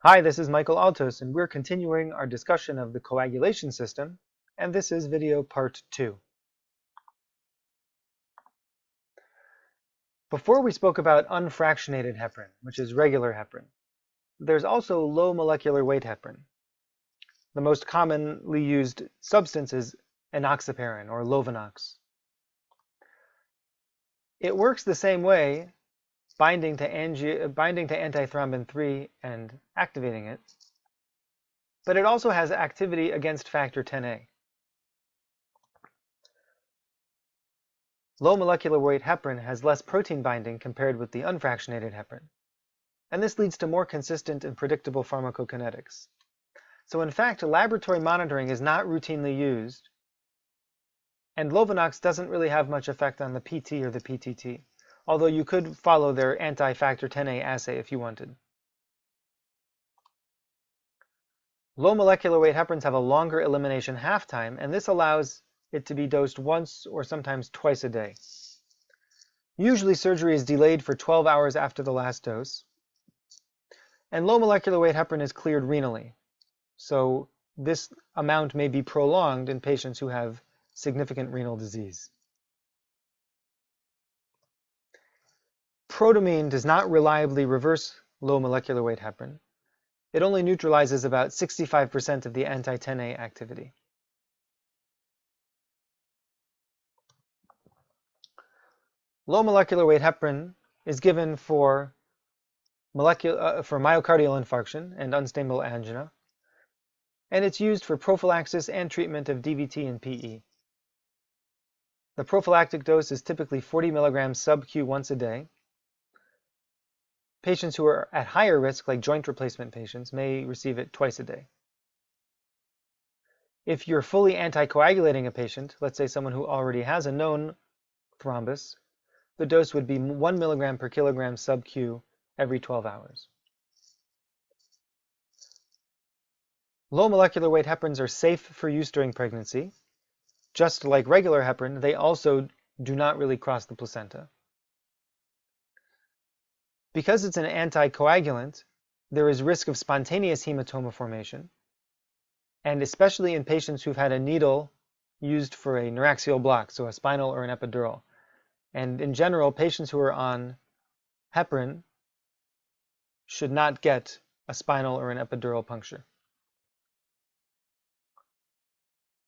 Hi, this is Michael Altos, and we're continuing our discussion of the coagulation system, and this is video part 2. Before we spoke about unfractionated heparin, which is regular heparin. There's also low molecular weight heparin. The most commonly used substance is enoxaparin or Lovenox. It works the same way, binding to antithrombin 3 and activating it, but it also has activity against factor 10A. Low molecular weight heparin has less protein binding compared with the unfractionated heparin, and this leads to more consistent and predictable pharmacokinetics. So in fact, laboratory monitoring is not routinely used, and Lovenox doesn't really have much effect on the PT or the PTT, although you could follow their anti-factor 10A assay if you wanted. Low molecular weight heparins have a longer elimination half-time, and this allows it to be dosed once or sometimes twice a day. Usually surgery is delayed for 12 hours after the last dose, and low molecular weight heparin is cleared renally, so this amount may be prolonged in patients who have significant renal disease. Protamine does not reliably reverse low molecular weight heparin. It only neutralizes about 65% of the anti-10A activity. Low molecular weight heparin is given for myocardial infarction and unstable angina, and it's used for prophylaxis and treatment of DVT and PE. The prophylactic dose is typically 40 milligrams sub-Q once a day. Patients who are at higher risk, like joint replacement patients, may receive it twice a day. If you're fully anticoagulating a patient, let's say someone who already has a known thrombus, the dose would be 1 milligram per kilogram sub-Q every 12 hours. Low molecular weight heparins are safe for use during pregnancy. Just like regular heparin, they also do not really cross the placenta. Because it's an anticoagulant, there is risk of spontaneous hematoma formation, and especially in patients who've had a needle used for a neuraxial block, so a spinal or an epidural. And in general, patients who are on heparin should not get a spinal or an epidural puncture.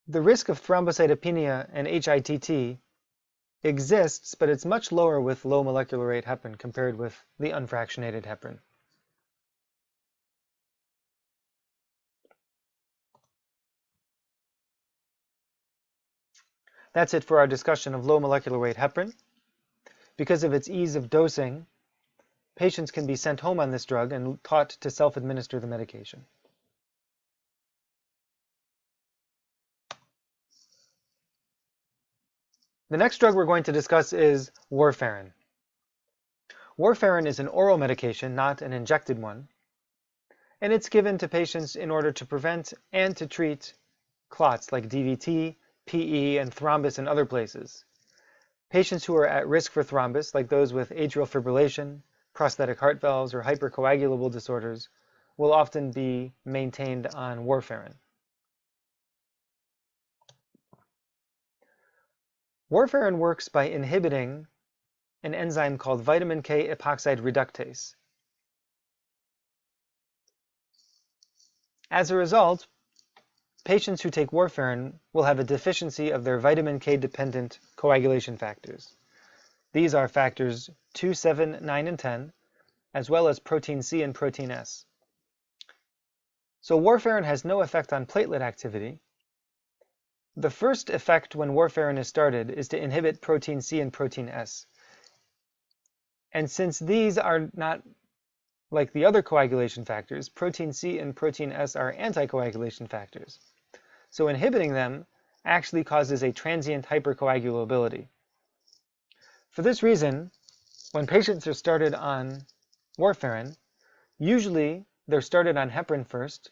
The risk of thrombocytopenia and HITT exists, but it's much lower with low molecular weight heparin compared with the unfractionated heparin. That's it for our discussion of low molecular weight heparin. Because of its ease of dosing, patients can be sent home on this drug and taught to self-administer the medication. The next drug we're going to discuss is Warfarin. Warfarin is an oral medication, not an injected one, and it's given to patients in order to prevent and to treat clots like DVT, PE, and thrombus in other places. Patients who are at risk for thrombus, like those with atrial fibrillation, prosthetic heart valves, or hypercoagulable disorders, will often be maintained on Warfarin. Warfarin works by inhibiting an enzyme called vitamin K epoxide reductase. As a result, patients who take Warfarin will have a deficiency of their vitamin K-dependent coagulation factors. These are factors 2, 7, 9, and 10, as well as protein C and protein S. So Warfarin has no effect on platelet activity. The first effect when Warfarin is started is to inhibit protein C and protein S. And since these are not like the other coagulation factors, protein C and protein S are anticoagulation factors. So inhibiting them actually causes a transient hypercoagulability. For this reason, when patients are started on Warfarin, usually they're started on heparin first,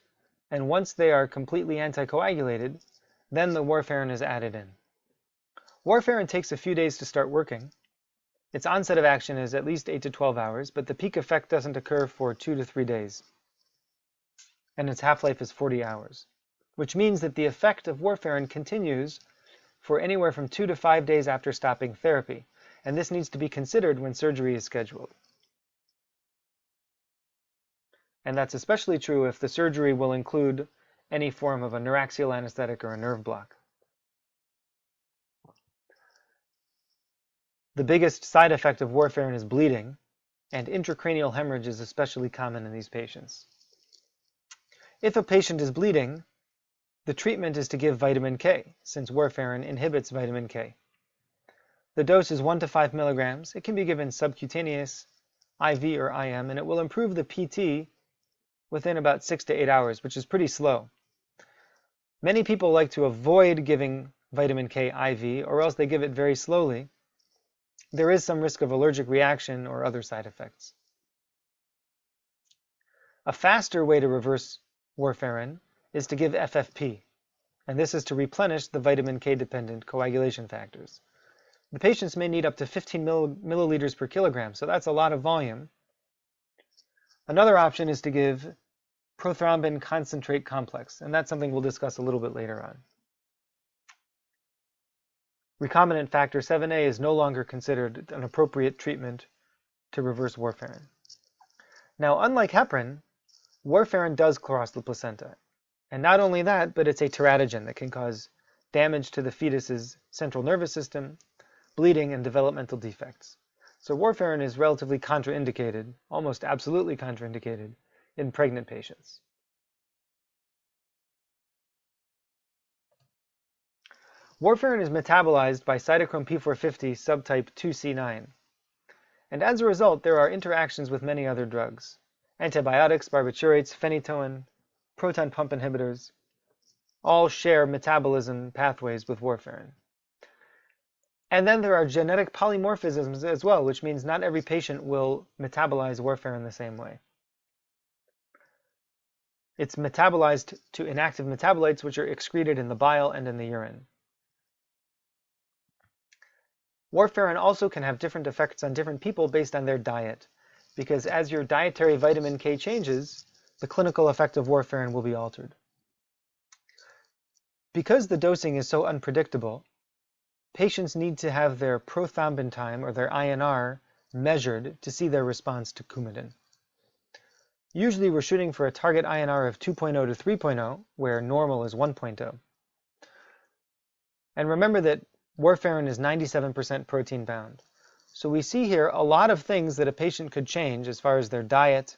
and once they are completely anticoagulated, then the Warfarin is added in. Warfarin takes a few days to start working. Its onset of action is at least 8 to 12 hours, but the peak effect doesn't occur for 2 to 3 days. and its half-life is 40 hours, which means that the effect of warfarin continues for anywhere from 2 to 5 days after stopping therapy, and this needs to be considered when surgery is scheduled. And that's especially true if the surgery will include any form of a neuraxial anesthetic or a nerve block. The biggest side effect of warfarin is bleeding, and intracranial hemorrhage is especially common in these patients. If a patient is bleeding, the treatment is to give vitamin K, since warfarin inhibits vitamin K. The dose is 1 to 5 milligrams. It can be given subcutaneous, IV, or IM, and it will improve the PT within about 6 to 8 hours, which is pretty slow. Many people like to avoid giving vitamin K IV, or else they give it very slowly. There is some risk of allergic reaction or other side effects. A faster way to reverse warfarin is to give FFP, and this is to replenish the vitamin K-dependent coagulation factors. The patients may need up to 15 milliliters per kilogram, so that's a lot of volume. Another option is to give prothrombin concentrate complex, and that's something we'll discuss a little bit later on. Recombinant factor 7A is no longer considered an appropriate treatment to reverse warfarin. Now, unlike heparin, warfarin does cross the placenta. And not only that, but it's a teratogen that can cause damage to the fetus's central nervous system, bleeding, and developmental defects. So warfarin is relatively contraindicated, almost absolutely contraindicated, in pregnant patients. Warfarin is metabolized by cytochrome P450 subtype 2C9. And as a result, there are interactions with many other drugs. Antibiotics, barbiturates, phenytoin, proton pump inhibitors all share metabolism pathways with warfarin. And then there are genetic polymorphisms as well, which means not every patient will metabolize warfarin the same way. It's metabolized to inactive metabolites, which are excreted in the bile and in the urine. Warfarin also can have different effects on different people based on their diet, because as your dietary vitamin K changes, the clinical effect of warfarin will be altered. Because the dosing is so unpredictable, patients need to have their prothrombin time, or their INR, measured to see their response to Coumadin. Usually we're shooting for a target INR of 2.0 to 3.0, where normal is 1.0. And remember that warfarin is 97% protein bound. So we see here a lot of things that a patient could change as far as their diet,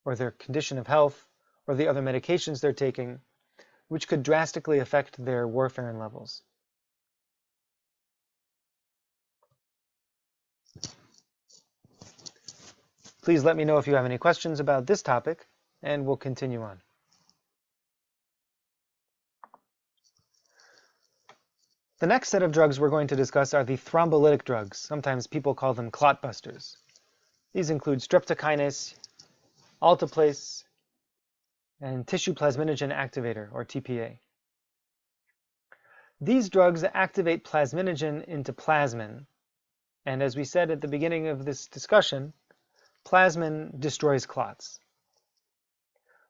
or their condition of health, or the other medications they're taking, which could drastically affect their warfarin levels. Please let me know if you have any questions about this topic, and we'll continue on. The next set of drugs we're going to discuss are the thrombolytic drugs. Sometimes people call them clot busters. These include streptokinase, alteplase, and tissue plasminogen activator, or TPA. These drugs activate plasminogen into plasmin, and as we said at the beginning of this discussion, plasmin destroys clots.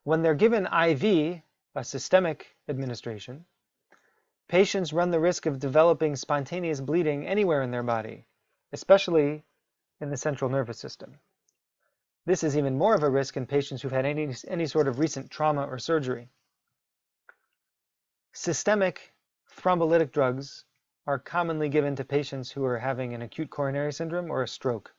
When they're given IV, a systemic administration, patients run the risk of developing spontaneous bleeding anywhere in their body, especially in the central nervous system. This is even more of a risk in patients who've had any sort of recent trauma or surgery. Systemic thrombolytic drugs are commonly given to patients who are having an acute coronary syndrome or a stroke.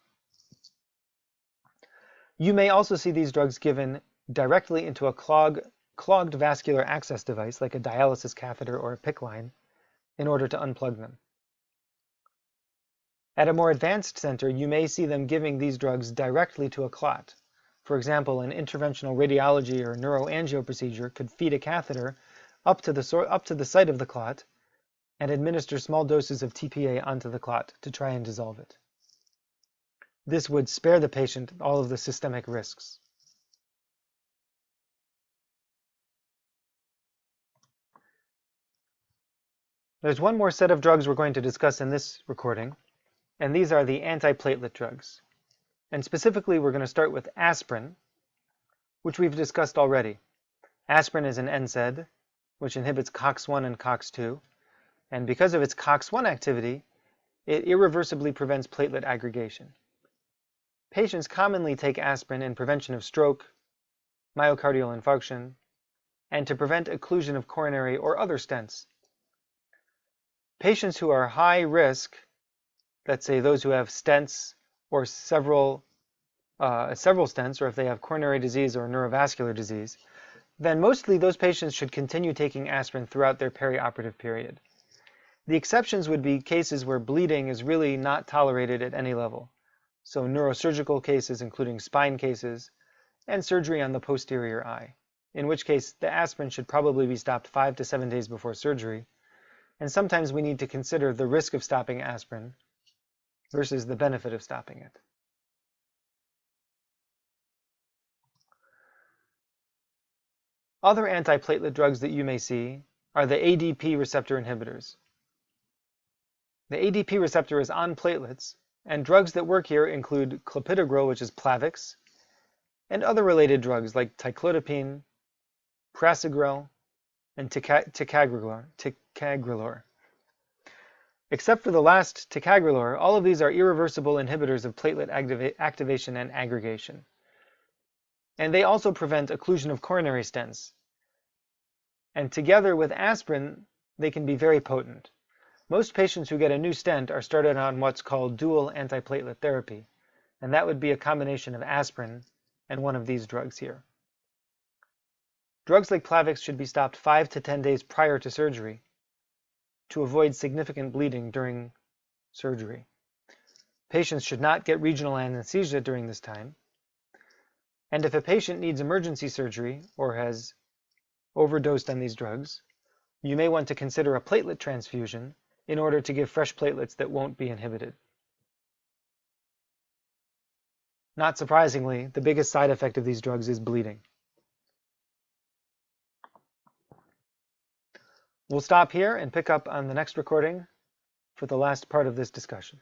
You may also see these drugs given directly into a clogged vascular access device, like a dialysis catheter or a PICC line, in order to unplug them. At a more advanced center, you may see them giving these drugs directly to a clot. For example, an interventional radiology or neuroangio procedure could feed a catheter up to the site of the clot and administer small doses of TPA onto the clot to try and dissolve it. This would spare the patient all of the systemic risks. There's one more set of drugs we're going to discuss in this recording, and these are the antiplatelet drugs. And specifically, we're going to start with aspirin, which we've discussed already. Aspirin is an NSAID, which inhibits COX-1 and COX-2, and because of its COX-1 activity, it irreversibly prevents platelet aggregation. Patients commonly take aspirin in prevention of stroke, myocardial infarction, and to prevent occlusion of coronary or other stents. Patients who are high risk, let's say those who have stents or several stents, or if they have coronary disease or neurovascular disease, then mostly those patients should continue taking aspirin throughout their perioperative period. The exceptions would be cases where bleeding is really not tolerated at any level, so neurosurgical cases including spine cases, and surgery on the posterior eye, in which case the aspirin should probably be stopped 5 to 7 days before surgery, and sometimes we need to consider the risk of stopping aspirin versus the benefit of stopping it. Other antiplatelet drugs that you may see are the ADP receptor inhibitors. The ADP receptor is on platelets, and drugs that work here include clopidogrel, which is Plavix, and other related drugs like ticlopidine, prasugrel, and ticagrelor. Except for the last, ticagrelor, all of these are irreversible inhibitors of platelet activation and aggregation. And they also prevent occlusion of coronary stents. And together with aspirin, they can be very potent. Most patients who get a new stent are started on what's called dual antiplatelet therapy, and that would be a combination of aspirin and one of these drugs here. Drugs like Plavix should be stopped 5 to 10 days prior to surgery to avoid significant bleeding during surgery. Patients should not get regional anesthesia during this time. And if a patient needs emergency surgery or has overdosed on these drugs, you may want to consider a platelet transfusion in order to give fresh platelets that won't be inhibited. Not surprisingly, the biggest side effect of these drugs is bleeding. We'll stop here and pick up on the next recording for the last part of this discussion.